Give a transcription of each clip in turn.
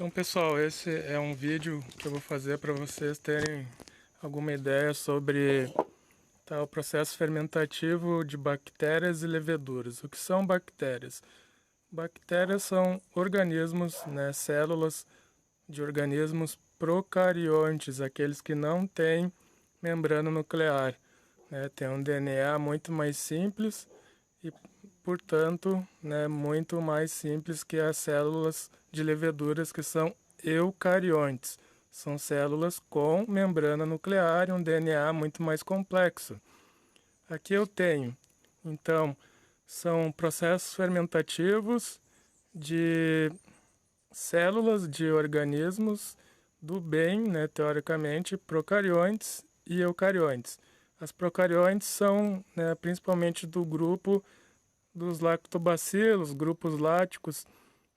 Então, pessoal, esse é um vídeo que eu vou fazer para vocês terem alguma ideia sobre o processo fermentativo de bactérias e leveduras. O que são bactérias? Bactérias são organismos, células de organismos procariontes, aqueles que não têm membrana nuclear, tem um DNA muito mais simples e, portanto, muito mais simples que as células de leveduras, que são eucariontes. São células com membrana nuclear e um DNA muito mais complexo. Aqui eu tenho, então, são processos fermentativos de células de organismos do bem, teoricamente, procariontes e eucariontes. As procariontes são principalmente do grupo dos lactobacilos, grupos láticos,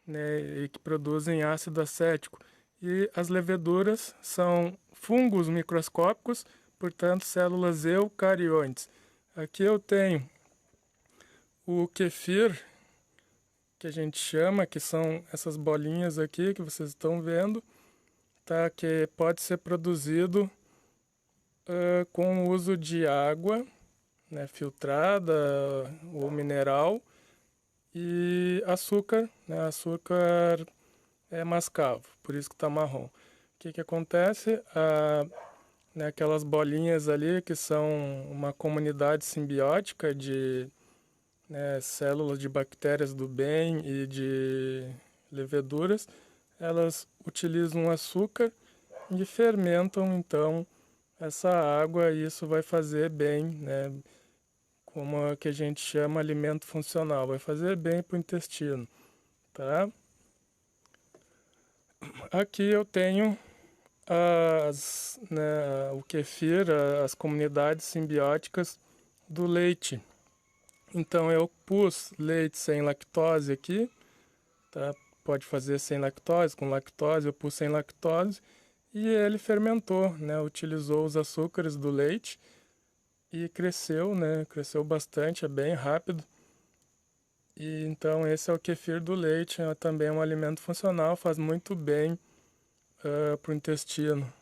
e que produzem ácido acético. E as leveduras são fungos microscópicos, portanto, células eucariontes. Aqui eu tenho o kefir, que a gente chama, que são essas bolinhas aqui que vocês estão vendo, que pode ser produzido com o uso de água, filtrada ou mineral, e açúcar, açúcar mascavo, por isso que está marrom. O que acontece? Aquelas bolinhas ali que são uma comunidade simbiótica de células de bactérias do bem e de leveduras, elas utilizam açúcar e fermentam então essa água, e isso vai fazer bem, como a que a gente chama alimento funcional, vai fazer bem para o intestino, tá? Aqui eu tenho o kefir, as comunidades simbióticas do leite. Então eu pus leite sem lactose aqui, tá? Pode fazer sem lactose, com lactose, eu pus sem lactose, e ele fermentou, utilizou os açúcares do leite e cresceu, cresceu bastante, é bem rápido. E então esse é o kefir do leite, também é um alimento funcional, faz muito bem para o intestino.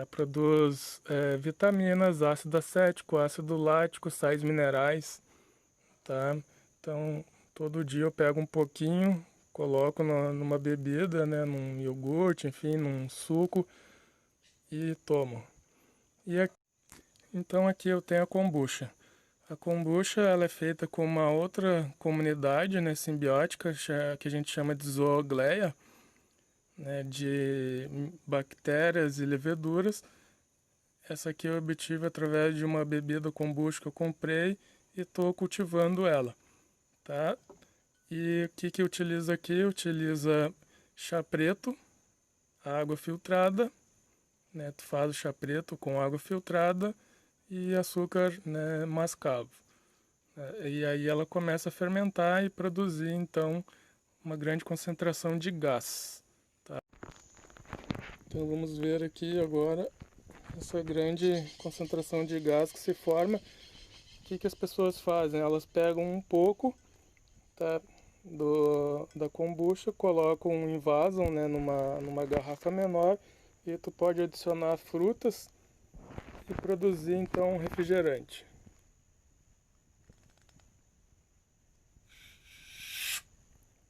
Produz vitaminas, ácido acético, ácido lático, sais minerais. Então todo dia eu pego um pouquinho, coloco numa bebida, num iogurte, enfim, num suco, e tomo. Então aqui eu tenho a kombucha. A kombucha ela é feita com uma outra comunidade simbiótica, que a gente chama de zoogleia, de bactérias e leveduras. Essa aqui eu obtive através de uma bebida kombucha que eu comprei e estou cultivando ela. Tá? E o que utiliza aqui? Utiliza chá preto, água filtrada, tu faz o chá preto com água filtrada e açúcar mascavo. E aí ela começa a fermentar e produzir então uma grande concentração de gás. Tá? Então vamos ver aqui agora essa grande concentração de gás que se forma. O que as pessoas fazem? Elas pegam um pouco, da kombucha, colocam, envasam numa garrafa menor, e tu pode adicionar frutas e produzir então um refrigerante.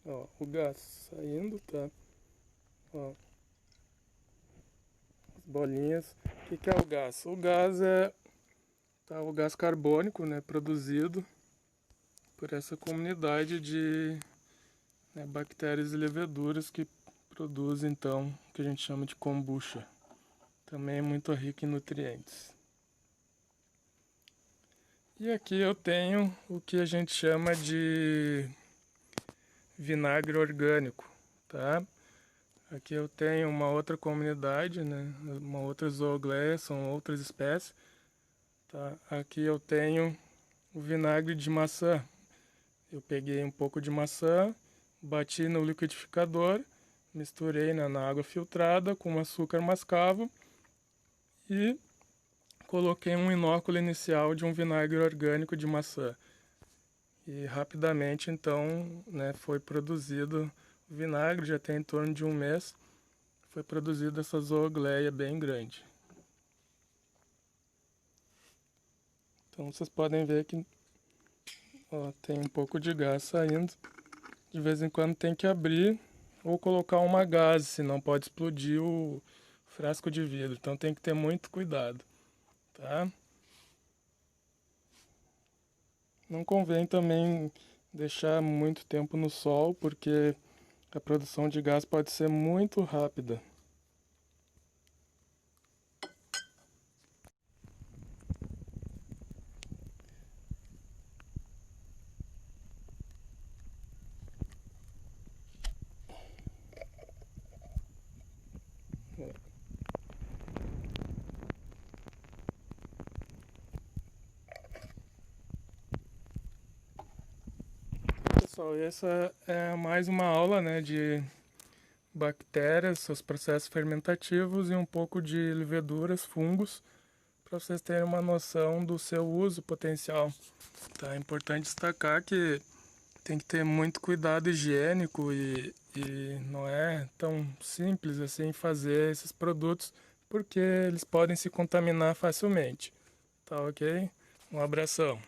Ó, o gás saindo, tá? Ó, as bolinhas. O que é o gás? O gás é o gás carbônico, produzido por essa comunidade de bactérias e leveduras que produzem então o que a gente chama de kombucha. Também é muito rico em nutrientes. E aqui eu tenho o que a gente chama de vinagre orgânico, tá? Aqui eu tenho uma outra comunidade, uma outra zoogleia, são outras espécies. Tá? Aqui eu tenho o vinagre de maçã. Eu peguei um pouco de maçã, bati no liquidificador, misturei na água filtrada com açúcar mascavo e coloquei um inóculo inicial de um vinagre orgânico de maçã. E rapidamente então foi produzido O vinagre já tem em torno de 1 mês. Foi produzida essa zoogleia bem grande. Então vocês podem ver que ó, tem um pouco de gás saindo. De vez em quando tem que abrir ou colocar uma gaze, senão pode explodir o frasco de vidro. Então tem que ter muito cuidado, tá? Não convém também deixar muito tempo no sol, porque a produção de gás pode ser muito rápida. Pessoal, essa é mais uma aula, né, de bactérias, seus processos fermentativos e um pouco de leveduras, fungos, para vocês terem uma noção do seu uso potencial. Tá? É importante destacar que tem que ter muito cuidado higiênico e não é tão simples assim fazer esses produtos, porque eles podem se contaminar facilmente. Tá ok? Um abração.